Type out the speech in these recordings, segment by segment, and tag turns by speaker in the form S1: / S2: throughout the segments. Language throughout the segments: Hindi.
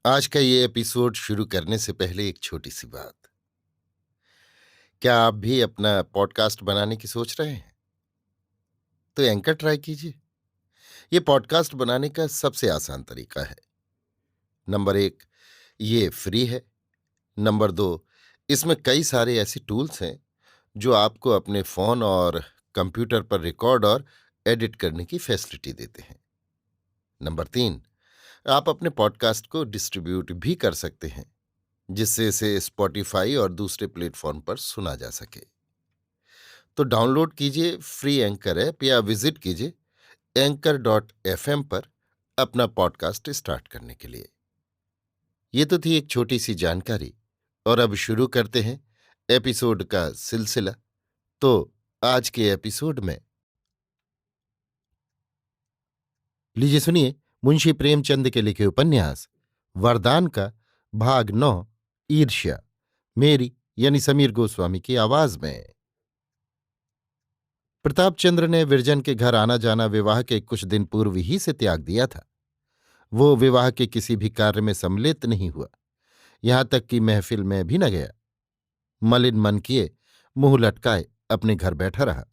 S1: आज का ये एपिसोड शुरू करने से पहले एक छोटी सी बात। क्या आप भी अपना पॉडकास्ट बनाने की सोच रहे हैं? तो एंकर ट्राई कीजिए। ये पॉडकास्ट बनाने का सबसे आसान तरीका है। नंबर एक, ये फ्री है। नंबर दो, इसमें कई सारे ऐसे टूल्स हैं जो आपको अपने फोन और कंप्यूटर पर रिकॉर्ड और एडिट करने की फैसिलिटी देते हैं। नंबर तीन, आप अपने पॉडकास्ट को डिस्ट्रीब्यूट भी कर सकते हैं, जिससे इसे स्पॉटिफाई और दूसरे प्लेटफॉर्म पर सुना जा सके। तो डाउनलोड कीजिए फ्री एंकर ऐप या विजिट कीजिए anchor.fm पर अपना पॉडकास्ट स्टार्ट करने के लिए। ये तो थी एक छोटी सी जानकारी, और अब शुरू करते हैं एपिसोड का सिलसिला। तो आज के एपिसोड में लीजिए सुनिए मुंशी प्रेमचंद के लिखे उपन्यास वरदान का भाग 9, ईर्ष्या, मेरी यानी समीर गोस्वामी की आवाज में। प्रतापचंद्र ने विरजन के घर आना जाना विवाह के कुछ दिन पूर्व ही से त्याग दिया था। वो विवाह के किसी भी कार्य में सम्मिलित नहीं हुआ, यहां तक कि महफिल में भी न गया। मलिन मन किए, मुंह लटकाए अपने घर बैठा रहा।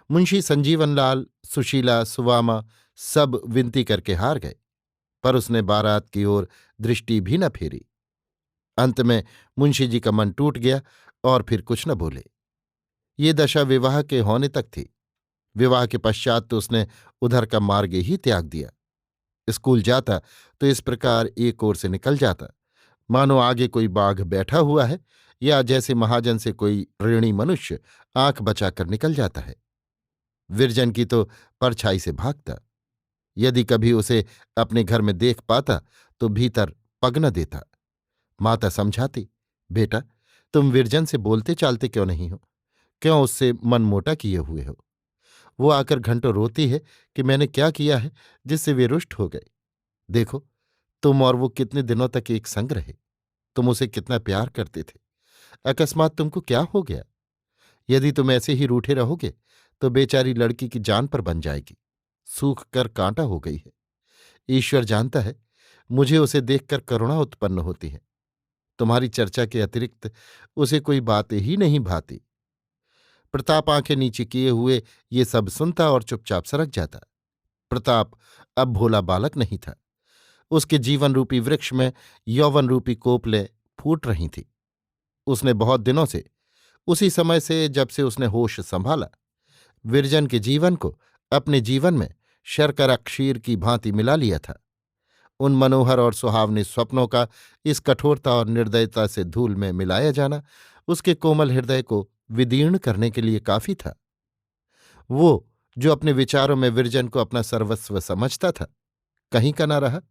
S1: मुंशी संजीवन लाल, सुशीला, सुवामा सब विनती करके हार गए, पर उसने बारात की ओर दृष्टि भी न फेरी। अंत में मुंशी जी का मन टूट गया और फिर कुछ न बोले। ये दशा विवाह के होने तक थी। विवाह के पश्चात तो उसने उधर का मार्ग ही त्याग दिया। स्कूल जाता तो इस प्रकार एक ओर से निकल जाता, मानो आगे कोई बाघ बैठा हुआ है, या जैसे महाजन से कोई ऋणी मनुष्य आंख बचाकर निकल जाता है। विरजन की तो परछाई से भागता। यदि कभी उसे अपने घर में देख पाता तो भीतर पग न देता। माता समझाती, बेटा तुम विरजन से बोलते चालते क्यों नहीं हो? क्यों उससे मन मोटा किए हुए हो? वो आकर घंटों रोती है कि मैंने क्या किया है जिससे वे रुष्ट हो गए। देखो, तुम और वो कितने दिनों तक एक संग रहे। तुम उसे कितना प्यार करते थे। अकस्मात तुमको क्या हो गया? यदि तुम ऐसे ही रूठे रहोगे तो बेचारी लड़की की जान पर बन जाएगी। सूख कर कांटा हो गई है। ईश्वर जानता है, मुझे उसे देखकर करुणा उत्पन्न होती है। तुम्हारी चर्चा के अतिरिक्त उसे कोई बात ही नहीं भाती। प्रताप आंखें नीचे किए हुए ये सब सुनता और चुपचाप सरक जाता। प्रताप अब भोला बालक नहीं था। उसके जीवन रूपी वृक्ष में यौवन रूपी कोपलें फूट रही थीं। उसने बहुत दिनों से, उसी समय से जब से उसने होश संभाला, विरजन के जीवन को अपने जीवन में शर्करा क्षीर की भांति मिला लिया था। उन मनोहर और सुहावने स्वप्नों का इस कठोरता और निर्दयता से धूल में मिलाया जाना उसके कोमल हृदय को विदीर्ण करने के लिए काफी था। वो जो अपने विचारों में विरजन को अपना सर्वस्व समझता था, कहीं का न रहा,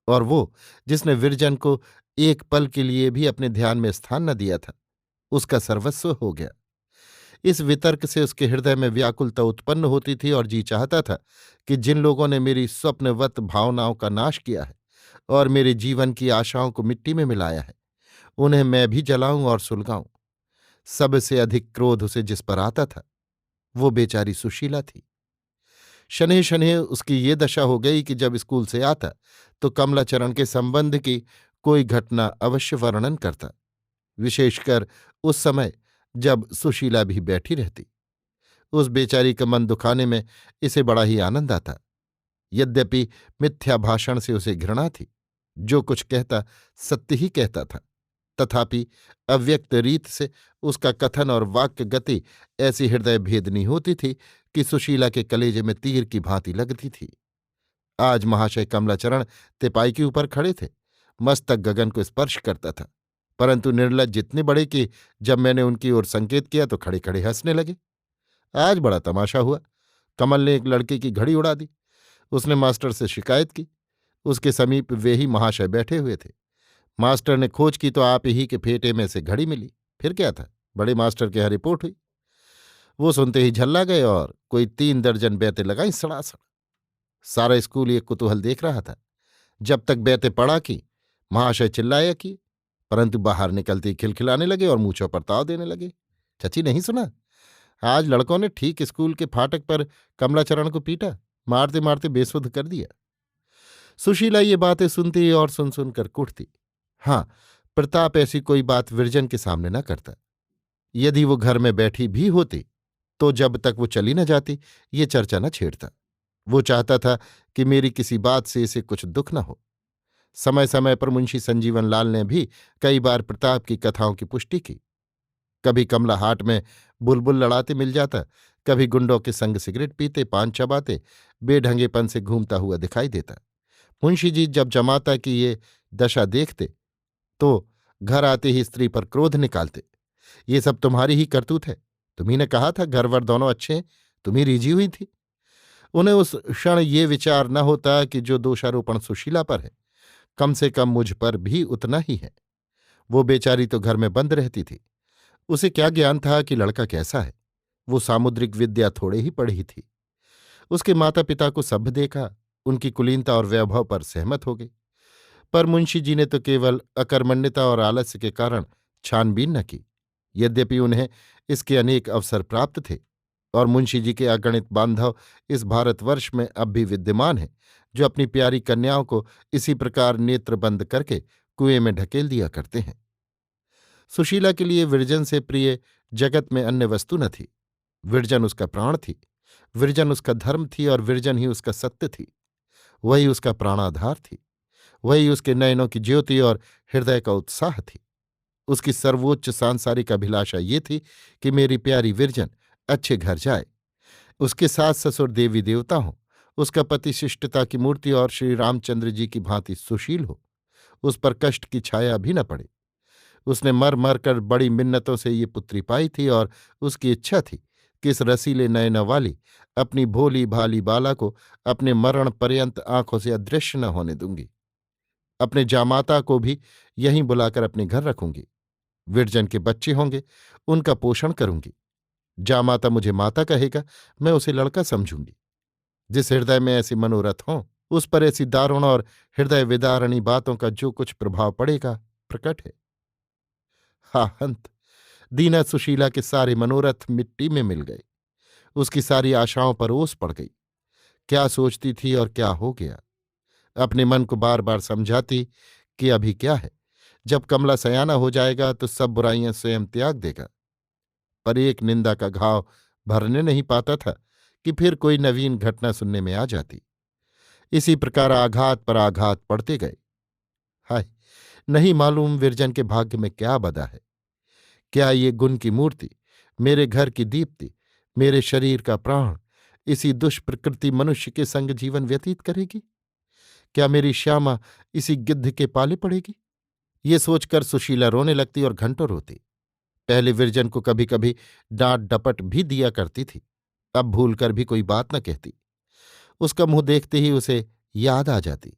S1: और वो जिसने विरजन को एक पल के लिए भी अपने ध्यान में स्थान न दिया था, उसका सर्वस्व हो गया। इस वितर्क से उसके हृदय में व्याकुलता उत्पन्न होती थी और जी चाहता था कि जिन लोगों ने मेरी स्वप्नवत भावनाओं का नाश किया है और मेरे जीवन की आशाओं को मिट्टी में मिलाया है, उन्हें मैं भी जलाऊं और सुलगाऊं। सबसे अधिक क्रोध उसे जिस पर आता था, वो बेचारी सुशीला थी। शनैः शनैः उसकी ये दशा हो गई कि जब स्कूल से आता तो कमलाचरण के संबंध की कोई घटना अवश्य वर्णन करता, विशेषकर उस समय जब सुशीला भी बैठी रहती। उस बेचारी का मन दुखाने में इसे बड़ा ही आनंद आता। यद्यपि मिथ्या भाषण से उसे घृणा थी, जो कुछ कहता सत्य ही कहता था, तथापि अव्यक्त रीत से उसका कथन और वाक्य गति ऐसी हृदय भेदनी होती थी कि सुशीला के कलेजे में तीर की भांति लगती थी। आज महाशय कमलाचरण तिपाई के ऊपर खड़े थे, मस्तक गगन को स्पर्श करता था, परंतु निर्लज्ज इतने बड़े कि जब मैंने उनकी ओर संकेत किया तो खड़े खड़े हंसने लगे। आज बड़ा तमाशा हुआ। कमल ने एक लड़के की घड़ी उड़ा दी। उसने मास्टर से शिकायत की। उसके समीप वे ही महाशय बैठे हुए थे। मास्टर ने खोज की तो आप ही के फेटे में से घड़ी मिली। फिर क्या था, बड़े मास्टर के यहाँ रिपोर्ट हुई। वो सुनते ही झल्ला गए और कोई 3 दर्जन बैतें लगाई सड़ासड़। सारा स्कूल ये कुतूहल देख रहा था। जब तक बैतें पड़ा की, महाशय चिल्लाया किए, परंतु बाहर निकलते ही खिलखिलाने लगे और मूंछों पर ताव देने लगे। चची नहीं सुना, आज लड़कों ने ठीक स्कूल के फाटक पर कमलाचरण को पीटा, मारते मारते बेसुध कर दिया। सुशीला ये बातें सुनती और सुन सुनकर कुढ़ती। हाँ, प्रताप ऐसी कोई बात विरजन के सामने न करता। यदि वो घर में बैठी भी होती तो जब तक वो चली न जाती ये चर्चा न छेड़ता। वो चाहता था कि मेरी किसी बात से इसे कुछ दुख न हो। समय समय पर मुंशी संजीवन लाल ने भी कई बार प्रताप की कथाओं की पुष्टि की। कभी कमला हाट में बुलबुल लड़ाते मिल जाता, कभी गुंडों के संग सिगरेट पीते पान चबाते बेढंगेपन से घूमता हुआ दिखाई देता। मुंशी जी जब जमाता की ये दशा देखते तो घर आते ही स्त्री पर क्रोध निकालते। ये सब तुम्हारी ही करतूत है। तुम्ही ने कहा था घरवर दोनों अच्छे हैं, तुम्ही रिझी हुई थी। उन्हें उस क्षण ये विचार न होता कि जो दोषारोपण सुशीला पर है कम से कम मुझ पर भी उतना ही है। वो बेचारी तो घर में बंद रहती थी। उसे क्या ज्ञान था कि लड़का कैसा है। वो सामुद्रिक विद्या थोड़े ही पढ़ी थी। उसके माता पिता को सब देखा, उनकी कुलीनता और वैभव पर सहमत हो गई। पर मुंशी जी ने तो केवल अकर्मण्यता और आलस्य के कारण छानबीन न की। यद्यपि उन्हें इसके अनेक अवसर प्राप्त थे और मुंशी जी के अगणित बांधव इस भारतवर्ष में अब भी विद्यमान हैं जो अपनी प्यारी कन्याओं को इसी प्रकार नेत्र बंद करके कुएं में ढकेल दिया करते हैं। सुशीला के लिए विरजन से प्रिय जगत में अन्य वस्तु न थी। विरजन उसका प्राण थी, विरजन उसका धर्म थी और विरजन ही उसका सत्य थी। वही उसका प्राणाधार थी, वही उसके नयनों की ज्योति और हृदय का उत्साह थी। उसकी सर्वोच्च सांसारिक अभिलाषा ये थी कि मेरी प्यारी विरजन अच्छे घर जाए, उसके सास ससुर देवी देवता हों, उसका पति शिष्टता की मूर्ति और श्री रामचंद्र जी की भांति सुशील हो, उस पर कष्ट की छाया भी न पड़े। उसने मर मर कर बड़ी मिन्नतों से ये पुत्री पाई थी और उसकी इच्छा थी कि इस रसीले नयनों वाली अपनी भोली भाली बाला को अपने मरण पर्यंत आंखों से अदृश्य न होने दूंगी। अपने जामाता को भी यहीं बुलाकर अपने घर रखूंगी। विरजन के बच्चे होंगे, उनका पोषण करूंगी। जामाता मुझे माता कहेगा, मैं उसे लड़का समझूंगी। जिस हृदय में ऐसे मनोरथ हों उस पर ऐसी दारुण और हृदय विदारणी बातों का जो कुछ प्रभाव पड़ेगा प्रकट है। हा हंत! दीना सुशीला के सारे मनोरथ मिट्टी में मिल गए। उसकी सारी आशाओं पर ओस पड़ गई। क्या सोचती थी और क्या हो गया। अपने मन को बार बार समझाती कि अभी क्या है, जब कमला सयाना हो जाएगा तो सब बुराइयां स्वयं त्याग देगा। पर एक निंदा का घाव भरने नहीं पाता था कि फिर कोई नवीन घटना सुनने में आ जाती। इसी प्रकार आघात पर आघात पड़ते गए। हाय, नहीं मालूम विरजन के भाग्य में क्या बदा है। क्या ये गुण की मूर्ति, मेरे घर की दीप्ति, मेरे शरीर का प्राण इसी दुष्प्रकृति मनुष्य के संग जीवन व्यतीत करेगी? क्या मेरी श्यामा इसी गिद्ध के पाले पड़ेगी? ये सोचकर सुशीला रोने लगती और घंटों रोती। पहले विरजन को कभी कभी डांट डपट भी दिया करती थी, अब भूलकर भी कोई बात न कहती। उसका मुंह देखते ही उसे याद आ जाती।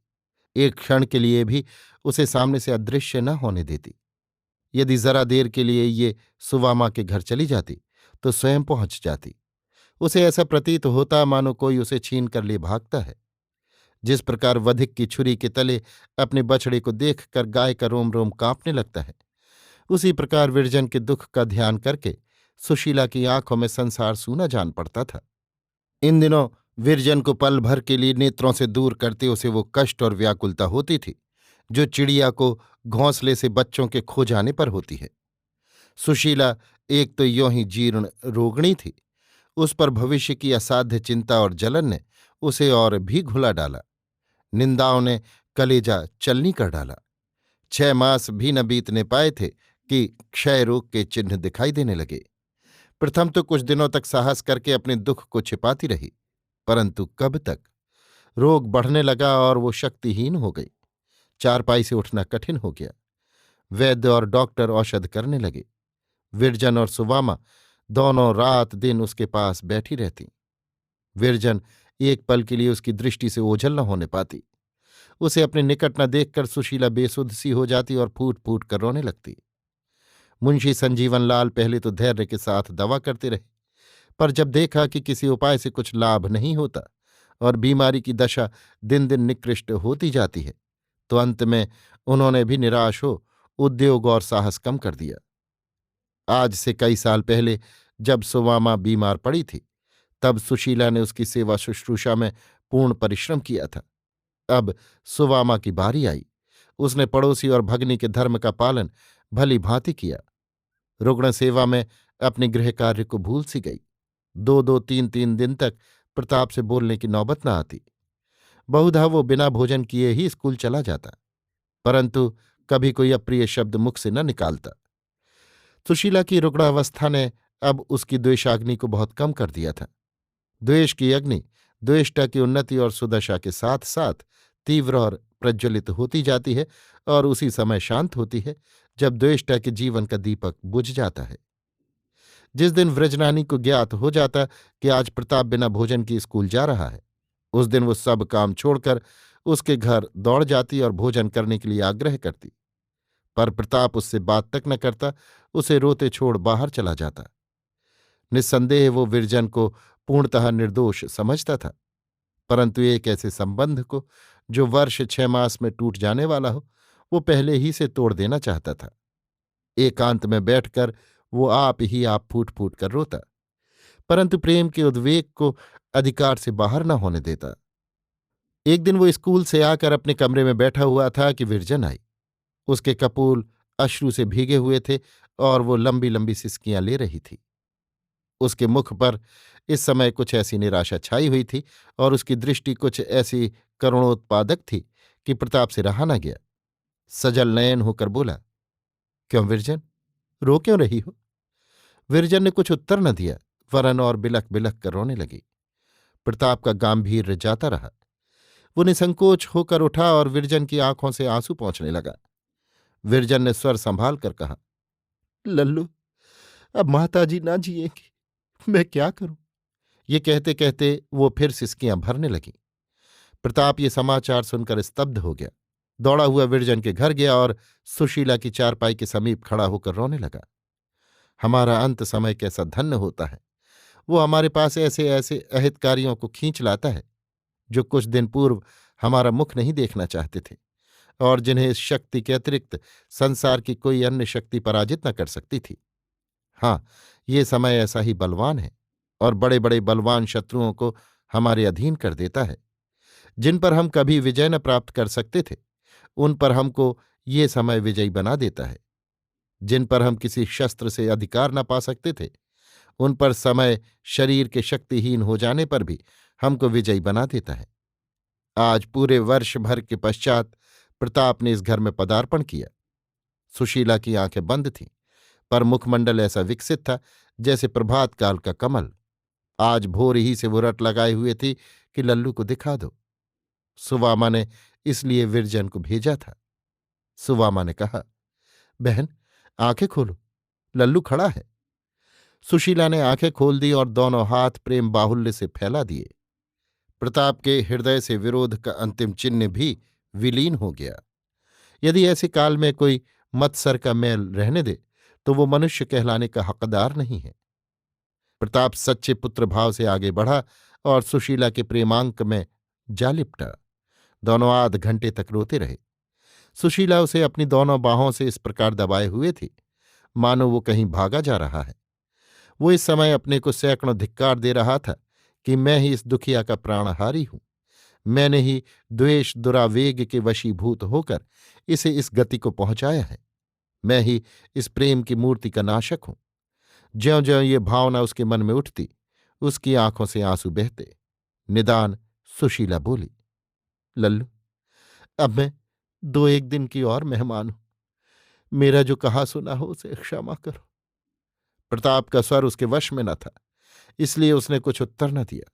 S1: एक क्षण के लिए भी उसे सामने से अदृश्य न होने देती। यदि जरा देर के लिए ये सुवामा के घर चली जाती तो स्वयं पहुंच जाती। उसे ऐसा प्रतीत होता मानो कोई उसे छीन कर ले भागता है। जिस प्रकार वधिक की छुरी के तले अपने बछड़े को देखकर गाय का रोम रोम कांपने लगता है, उसी प्रकार विरजन के दुख का ध्यान करके सुशीला की आंखों में संसार सूना जान पड़ता था। इन दिनों विरजन को पल भर के लिए नेत्रों से दूर करते उसे वो कष्ट और व्याकुलता होती थी जो चिड़िया को घोंसले से बच्चों के खो जाने पर होती है। सुशीला एक तो यों ही जीर्ण रोगणी थी, उस पर भविष्य की असाध्य चिंता और जलन ने उसे और भी घुला डाला। निंदाओं ने कलेजा चलनी कर डाला। 6 मास भी न बीतने पाए थे कि क्षय रोग के चिन्ह दिखाई देने लगे। प्रथम तो कुछ दिनों तक साहस करके अपने दुख को छिपाती रही, परंतु कब तक। रोग बढ़ने लगा और वो शक्तिहीन हो गई। चारपाई से उठना कठिन हो गया। वैद्य और डॉक्टर औषध करने लगे। विरजन और सुवामा दोनों रात दिन उसके पास बैठी रहती। विरजन एक पल के लिए उसकी दृष्टि से ओझल न होने पाती। उसे अपने निकट न देखकर सुशीला बेसुध सी हो जाती और फूट फूट कर रोने लगती। मुंशी संजीवन लाल पहले तो धैर्य के साथ दवा करते रहे, पर जब देखा कि किसी उपाय से कुछ लाभ नहीं होता और बीमारी की दशा दिन दिन निकृष्ट होती जाती है, तो अंत में उन्होंने भी निराश हो उद्योग और साहस कम कर दिया। आज से कई साल पहले जब सुवामा बीमार पड़ी थी, तब सुशीला ने उसकी सेवा शुश्रूषा में पूर्ण परिश्रम किया था। अब सुवामा की बारी आई। उसने पड़ोसी और भगनी के धर्म का पालन भली भांति किया। रुग्ण सेवा में अपने गृह कार्य को भूल सी गई। 2-2 3-3 दिन तक प्रताप से बोलने की नौबत न आती। बहुधा वो बिना भोजन किए ही स्कूल चला जाता, परंतु कभी कोई अप्रिय शब्द मुख से न निकालता। सुशीला की रुग्णावस्था ने अब उसकी द्वेषाग्नि को बहुत कम कर दिया था। द्वेष की अग्नि द्वेष्टा की उन्नति और सुदशा के साथ साथ तीव्र और प्रज्वलित होती जाती है और उसी समय शांत होती है जब द्वेष्टा के जीवन का दीपक बुझ जाता है। जिस दिन व्रजनानी को ज्ञात हो जाता कि आज प्रताप बिना भोजन की स्कूल जा रहा है, उस दिन वो सब काम छोड़कर उसके घर दौड़ जाती और भोजन करने के लिए आग्रह करती। पर प्रताप उससे बात तक न करता, उसे रोते छोड़ बाहर चला जाता। निस्संदेह वो विरजन को पूर्णतः निर्दोष समझता था, परंतु एक ऐसे संबंध को जो वर्ष 6 मास में टूट जाने वाला हो, वो पहले ही से तोड़ देना चाहता था। एकांत में बैठकर वो आप फूट फूट कर रोता, परंतु प्रेम के उद्वेग को अधिकार से बाहर न होने देता। एक दिन वो स्कूल से आकर अपने कमरे में बैठा हुआ था कि विरजन आई। उसके कपोल अश्रु से भीगे हुए थे और वो लंबी लंबी सिसकियां ले रही थी। उसके मुख पर इस समय कुछ ऐसी निराशा छाई हुई थी और उसकी दृष्टि कुछ ऐसी करुणोत्पादक थी कि प्रताप से रहा न गया। सजल नयन होकर बोला, क्यों विरजन, रो क्यों रही हो? विरजन ने कुछ उत्तर न दिया, वरन और बिलख बिलख कर रोने लगी। प्रताप का गांभीर्य जाता रहा। वो निसंकोच होकर उठा और विरजन की आंखों से आंसू पहुंचने लगा। विरजन ने स्वर संभाल कर कहा, लल्लू, अब माताजी ना जिएंगी, मैं क्या करूं? ये कहते कहते वो फिर सिसकियां भरने लगी। प्रताप ये समाचार सुनकर स्तब्ध हो गया। दौड़ा हुआ विरजन के घर गया और सुशीला की चारपाई के समीप खड़ा होकर रोने लगा। हमारा अंत समय कैसा धन्य होता है! वो हमारे पास ऐसे ऐसे अहितकारियों को खींच लाता है जो कुछ दिन पूर्व हमारा मुख नहीं देखना चाहते थे और जिन्हें इस शक्ति के अतिरिक्त संसार की कोई अन्य शक्ति पराजित न कर सकती थी। हाँ, ये समय ऐसा ही बलवान है और बड़े बड़े बलवान शत्रुओं को हमारे अधीन कर देता है। जिन पर हम कभी विजय न प्राप्त कर सकते थे, उन पर हमको ये समय विजयी बना देता है। जिन पर हम किसी शस्त्र से अधिकार न पा सकते थे, उन पर समय शरीर के शक्तिहीन हो जाने पर भी हमको विजयी बना देता है। आज पूरे वर्ष भर के पश्चात प्रताप ने इस घर में पदार्पण किया। सुशीला की आंखें बंद थीं, पर मुखमंडल ऐसा विकसित था जैसे प्रभात काल का कमल। आज भोर ही से वो रट लगाए हुए थी कि लल्लू को दिखा दो। सुवामा ने इसलिए विरजन को भेजा था। सुवामा ने कहा, बहन, आंखें खोलो, लल्लू खड़ा है। सुशीला ने आंखें खोल दी और दोनों हाथ प्रेम बाहुल्य से फैला दिए। प्रताप के हृदय से विरोध का अंतिम चिन्ह भी विलीन हो गया। यदि ऐसे काल में कोई मत्सर का मैल रहने दे तो वो मनुष्य कहलाने का हकदार नहीं है। प्रताप सच्चे पुत्र भाव से आगे बढ़ा और सुशीला के प्रेमांक में जा लिपटा। दोनों आध घंटे तक रोते रहे। सुशीला उसे अपनी दोनों बाहों से इस प्रकार दबाए हुए थी मानो वो कहीं भागा जा रहा है। वो इस समय अपने को सैकड़ों धिक्कार दे रहा था कि मैं ही इस दुखिया का प्राणहारी हूं। मैंने ही द्वेष दुरावेग के वशीभूत होकर इसे इस गति को पहुंचाया है। मैं ही इस प्रेम की मूर्ति का नाशक हूं। ज्यों ज्यों ये भावना उसके मन में उठती, उसकी आंखों से आंसू बहते। निदान सुशीला बोली, लल्लू, अब मैं 2-1 दिन की और मेहमान हूं। मेरा जो कहा सुना हो उसे क्षमा करो। प्रताप का स्वर उसके वश में न था, इसलिए उसने कुछ उत्तर न दिया।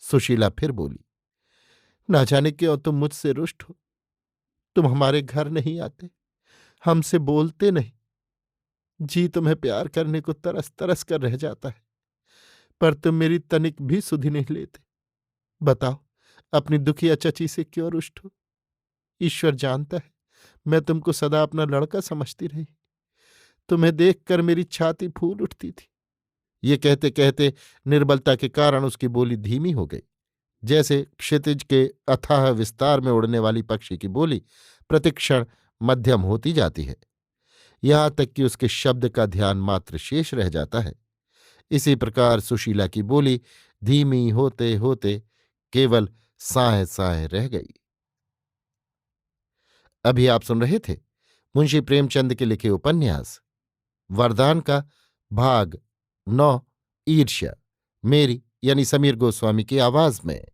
S1: सुशीला फिर बोली, ना जाने क्यों तुम मुझसे रुष्ट हो। तुम हमारे घर नहीं आते, हमसे बोलते नहीं। जी तुम्हें प्यार करने को तरस तरस कर रह जाता है, पर तुम मेरी तनिक भी सुधि नहीं लेते। बताओ, अपनी दुखिया चची से क्यों रुष्ट हो? ईश्वर जानता है, मैं तुमको सदा अपना लड़का समझती रही। तुम्हें देखकर मेरी छाती फूल उठती थी। ये कहते कहते निर्बलता के कारण उसकी बोली धीमी हो गई, जैसे क्षितिज के अथाह विस्तार में उड़ने वाली पक्षी की बोली प्रतिक्षण मध्यम होती जाती है, यहां तक कि उसके शब्द का ध्यान मात्र शेष रह जाता है। इसी प्रकार सुशीला की बोली धीमी होते होते केवल साए साए रह गई। अभी आप सुन रहे थे मुंशी प्रेमचंद के लिखे उपन्यास वरदान का भाग 9 ईर्ष्या, मेरी यानी समीर गोस्वामी की आवाज में।